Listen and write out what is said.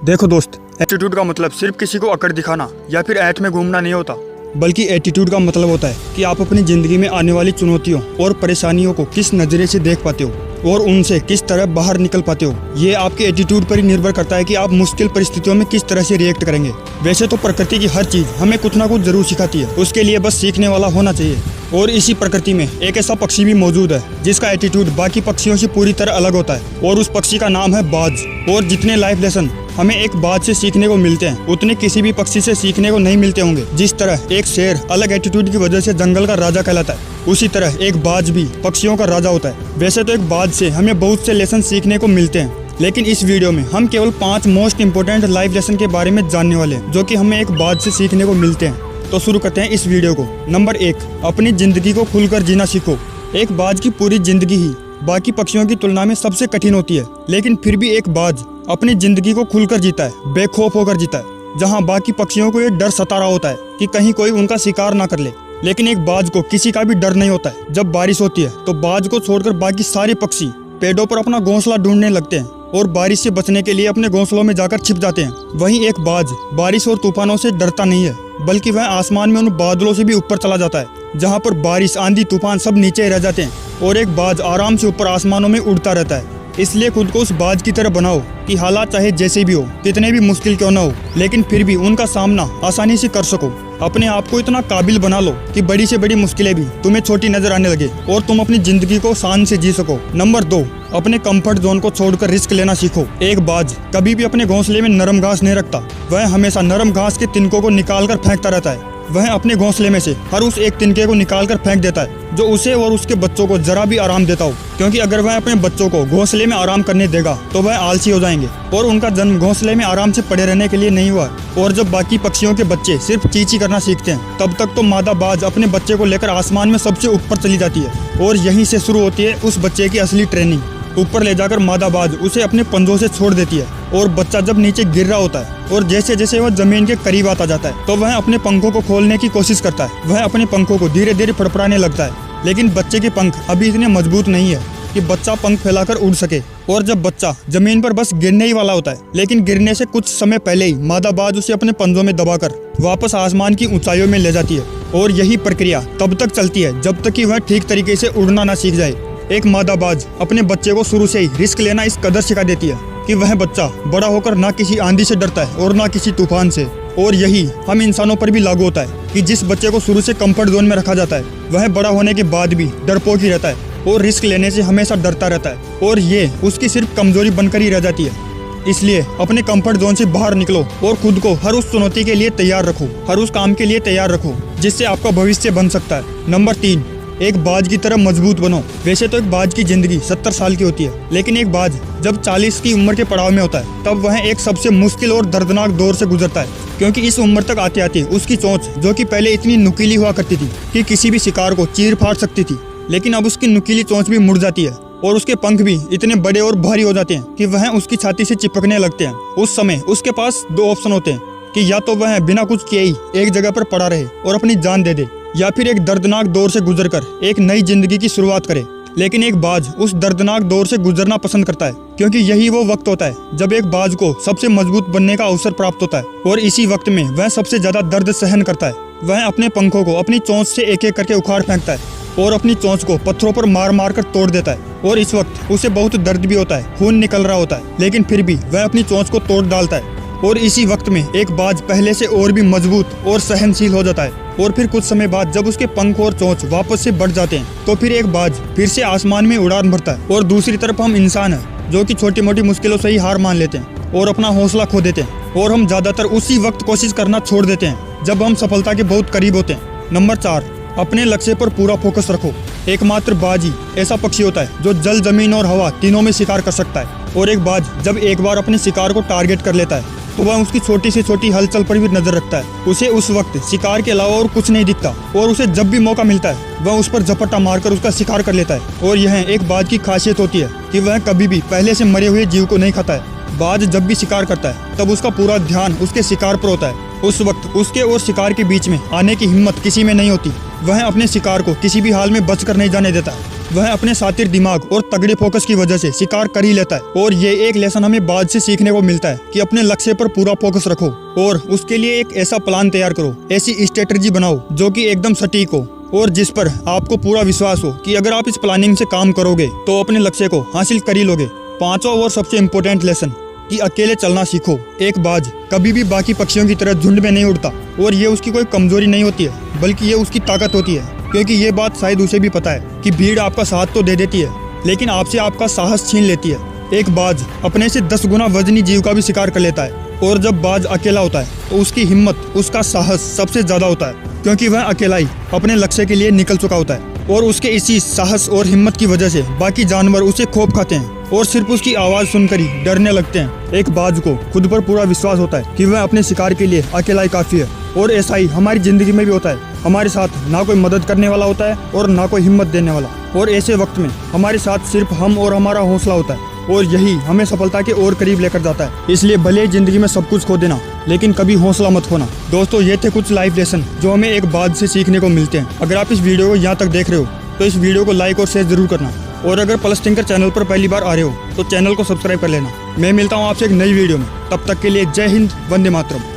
देखो दोस्त, एटीट्यूड का मतलब सिर्फ किसी को अकड़ दिखाना या फिर ऐठ में घूमना नहीं होता, बल्कि एटीट्यूड का मतलब होता है कि आप अपनी जिंदगी में आने वाली चुनौतियों और परेशानियों को किस नजरिए से देख पाते हो और उनसे किस तरह बाहर निकल पाते हो। ये आपके एटीट्यूड पर ही निर्भर करता है कि आप मुश्किल परिस्थितियों में किस तरह से रिएक्ट करेंगे। वैसे तो प्रकृति की हर चीज हमें कुछ ना कुछ जरूर सिखाती है, उसके लिए बस सीखने वाला होना चाहिए। और इसी प्रकृति में एक ऐसा पक्षी भी मौजूद है जिसका एटीट्यूड बाकी पक्षियों से पूरी तरह अलग होता है, और उस पक्षी का नाम है बाज। और जितने लाइफ लेसन हमें एक बाज से सीखने को मिलते हैं, उतने किसी भी पक्षी से सीखने को नहीं मिलते होंगे। जिस तरह एक शेर अलग एटीट्यूड की वजह से जंगल का राजा कहलाता है, उसी तरह एक बाज भी पक्षियों का राजा होता है। वैसे तो एक बाज से हमें बहुत से लेसन सीखने को मिलते हैं, लेकिन इस वीडियो में हम केवल 5 मोस्ट इंपोर्टेंट लाइफ लेसन के बारे में जानने वाले हैं जो कि हमें एक बाज से सीखने को मिलते हैं। तो शुरू करते हैं इस वीडियो को। नंबर 1, अपनी जिंदगी को खुलकर जीना सीखो। एक बाज की पूरी जिंदगी ही बाकी पक्षियों की तुलना में सबसे कठिन होती है, लेकिन फिर भी एक बाज अपनी जिंदगी को खुलकर जीता है, बेखौफ होकर जीता है। जहां बाकी पक्षियों को ये डर सता रहा होता है कि कहीं कोई उनका शिकार ना कर ले, लेकिन एक बाज को किसी का भी डर नहीं होता है। जब बारिश होती है तो बाज को छोड़कर बाकी सारे पक्षी पेड़ों पर अपना घोंसला ढूंढने लगते हैं और बारिश से बचने के लिए अपने घोंसलों में जाकर छिप जाते हैं। वहीं एक बाज बारिश और तूफानों से डरता नहीं है, बल्कि वह आसमान में उन बादलों से भी ऊपर चला जाता है जहां पर बारिश, आंधी, तूफान सब नीचे रह जाते हैं, और एक बाज आराम से ऊपर आसमानों में उड़ता रहता है। इसलिए खुद को उस बाज की तरह बनाओ कि हालात चाहे जैसे भी हो, कितने भी मुश्किल क्यों न हो, लेकिन फिर भी उनका सामना आसानी से कर सको। अपने आप को इतना काबिल बना लो कि बड़ी से बड़ी मुश्किलें भी तुम्हें छोटी नजर आने लगे और तुम अपनी जिंदगी को शान से जी सको। नंबर 2, अपने कंफर्ट जोन को छोड़कर रिस्क लेना सीखो। एक बाज कभी भी अपने घोंसले में नरम घास नहीं रखता, वह हमेशा नरम घास के तिनकों को निकाल कर फेंकता रहता है। वह अपने घोंसले में से हर उस एक तिनके को निकाल कर फेंक देता है जो उसे और उसके बच्चों को जरा भी आराम देता हो, क्योंकि अगर वह अपने बच्चों को घोंसले में आराम करने देगा तो वह आलसी हो जाएंगे, और उनका जन्म घोंसले में आराम से पड़े रहने के लिए नहीं हुआ। और जब बाकी पक्षियों के बच्चे सिर्फ चींची करना सीखते हैं, तब तक तो मादा बाज अपने बच्चे को लेकर आसमान में सबसे ऊपर चली जाती है, और यहीं से शुरू होती है उस बच्चे की असली ट्रेनिंग। ऊपर ले जाकर मादा बाज उसे अपने पंजों से छोड़ देती है, और बच्चा जब नीचे गिर रहा होता है और जैसे जैसे वह जमीन के करीब आता जाता है तो वह अपने पंखों को खोलने की कोशिश करता है। वह अपने पंखों को धीरे धीरे फड़फड़ाने लगता है, लेकिन बच्चे के पंख अभी इतने मजबूत नहीं है कि बच्चा पंख फैलाकर उड़ सके। और जब बच्चा जमीन पर बस गिरने ही वाला होता है, लेकिन गिरने से कुछ समय पहले ही मादा बाज उसे अपने पंजों में दबाकर वापस आसमान की ऊंचाइयों में ले जाती है। और यही प्रक्रिया तब तक चलती है जब तक कि वह ठीक तरीके से उड़ना ना सीख जाए। एक मादा बाज अपने बच्चे को शुरू से ही रिस्क लेना इस कदर सिखा देती है कि वह बच्चा बड़ा होकर ना किसी आंधी से डरता है और ना किसी तूफान से। और यही हम इंसानों पर भी लागू होता है कि जिस बच्चे को शुरू से कंफर्ट जोन में रखा जाता है, वह बड़ा होने के बाद भी डरपोक ही रहता है और रिस्क लेने से हमेशा डरता रहता है, और ये उसकी सिर्फ कमजोरी बनकर ही रह जाती है। इसलिए अपने कंफर्ट जोन से बाहर निकलो और खुद को हर उस चुनौती के लिए तैयार रखो, हर उस काम के लिए तैयार रखो जिससे आपका भविष्य बन सकता है। नंबर 3, एक बाज की तरह मजबूत बनो। वैसे तो एक बाज की जिंदगी 70 साल की होती है, लेकिन एक बाज जब 40 की उम्र के पड़ाव में होता है तब वह एक सबसे मुश्किल और दर्दनाक दौर से गुजरता है, क्योंकि इस उम्र तक आते आते उसकी चोंच, जो कि पहले इतनी नुकीली हुआ करती थी कि किसी भी शिकार को चीर फाड़ सकती थी, लेकिन अब उसकी नुकीली चोंच भी मुड़ जाती है और उसके पंख भी इतने बड़े और भारी हो जाते हैं कि वह उसकी छाती से चिपकने लगते हैं। उस समय उसके पास 2 ऑप्शन होते हैं कि या तो वह बिना कुछ किए ही एक जगह पर पड़ा रहे और अपनी जान दे दे, या फिर एक दर्दनाक दौर से गुजरकर एक नई जिंदगी की शुरुआत करे। लेकिन एक बाज उस दर्दनाक दौर से गुजरना पसंद करता है, क्योंकि यही वो वक्त होता है जब एक बाज को सबसे मजबूत बनने का अवसर प्राप्त होता है, और इसी वक्त में वह सबसे ज्यादा दर्द सहन करता है। वह अपने पंखों को अपनी चोंच से एक एक करके उखाड़ फेंकता है और अपनी चोंच को पत्थरों पर मार मार कर तोड़ देता है, और इस वक्त उसे बहुत दर्द भी होता है, खून निकल रहा होता है, लेकिन फिर भी वह अपनी चोंच को तोड़ डालता है। और इसी वक्त में एक बाज पहले से और भी मजबूत और सहनशील हो जाता है, और फिर कुछ समय बाद जब उसके पंख और चोंच वापस से बढ़ जाते हैं तो फिर एक बाज फिर से आसमान में उड़ान भरता है। और दूसरी तरफ हम इंसान हैं जो कि छोटी मोटी मुश्किलों से ही हार मान लेते हैं और अपना हौसला खो देते हैं, और हम ज्यादातर उसी वक्त कोशिश करना छोड़ देते हैं जब हम सफलता के बहुत करीब होते हैं। नंबर 4, अपने लक्ष्य पर पूरा फोकस रखो। एकमात्र बाज ही ऐसा पक्षी होता है जो जल, जमीन और हवा तीनों में शिकार कर सकता है, और एक बाज जब एक बार अपने शिकार को टारगेट कर लेता है तो वह उसकी छोटी से छोटी हलचल पर भी नजर रखता है। उसे उस वक्त शिकार के अलावा और कुछ नहीं दिखता, और उसे जब भी मौका मिलता है वह उस पर झपट्टा मारकर उसका शिकार कर लेता है। और यह एक बाज की खासियत होती है कि वह कभी भी पहले से मरे हुए जीव को नहीं खाता है। बाज जब भी शिकार करता है तब उसका पूरा ध्यान उसके शिकार पर होता है। उस वक्त उसके और शिकार के बीच में आने की हिम्मत किसी में नहीं होती। वह अपने शिकार को किसी भी हाल में बचकर नहीं जाने देता है। वह अपने शातिर दिमाग और तगड़े फोकस की वजह से शिकार कर ही लेता है। और ये एक लेसन हमें बाज से सीखने को मिलता है कि अपने लक्ष्य पर पूरा फोकस रखो और उसके लिए एक ऐसा प्लान तैयार करो, ऐसी स्ट्रेटजी बनाओ जो कि एकदम सटीक हो और जिस पर आपको पूरा विश्वास हो कि अगर आप इस प्लानिंग से काम करोगे तो अपने लक्ष्य को हासिल कर ही लोगे। पांचवा और सबसे इम्पोर्टेंट लेसन कि अकेले चलना सीखो। एक बाज कभी भी बाकी पक्षियों की तरह झुंड में नहीं उड़ता और ये उसकी कोई कमजोरी नहीं होती है, बल्कि ये उसकी ताकत होती है। क्योंकि ये बात शायद उसे भी पता है कि भीड़ आपका साथ तो दे देती है, लेकिन आपसे आपका साहस छीन लेती है। एक बाज अपने से 10 गुना वजनी जीव का भी शिकार कर लेता है और जब बाज अकेला होता है तो उसकी हिम्मत, उसका साहस सबसे ज्यादा होता है, क्योंकि वह अकेला ही अपने लक्ष्य के लिए निकल चुका होता है। और उसके इसी साहस और हिम्मत की वजह से बाकी जानवर उसे खौफ खाते हैं और सिर्फ उसकी आवाज सुनकर ही डरने लगते हैं। एक बाज को खुद पर पूरा विश्वास होता है कि वह अपने शिकार के लिए अकेला ही काफी है। और ऐसा ही हमारी जिंदगी में भी होता है। हमारे साथ ना कोई मदद करने वाला होता है और ना कोई हिम्मत देने वाला, और ऐसे वक्त में हमारे साथ सिर्फ हम और हमारा हौसला होता है, और यही हमें सफलता के और करीब लेकर जाता है। इसलिए भले ही जिंदगी में सब कुछ खो देना, लेकिन कभी हौसला मत खोना। दोस्तों, ये थे कुछ लाइफ लेसन जो हमें एक बाज से सीखने को मिलते हैं। अगर आप इस वीडियो को यहाँ तक देख रहे हो तो इस वीडियो को लाइक और शेयर जरूर करना, और अगर पलस टिंकर चैनल पर पहली बार आ रहे हो तो चैनल को सब्सक्राइब कर लेना। मैं मिलता हूँ आपसे एक नई वीडियो में, तब तक के लिए जय हिंद, वंदे मातरम।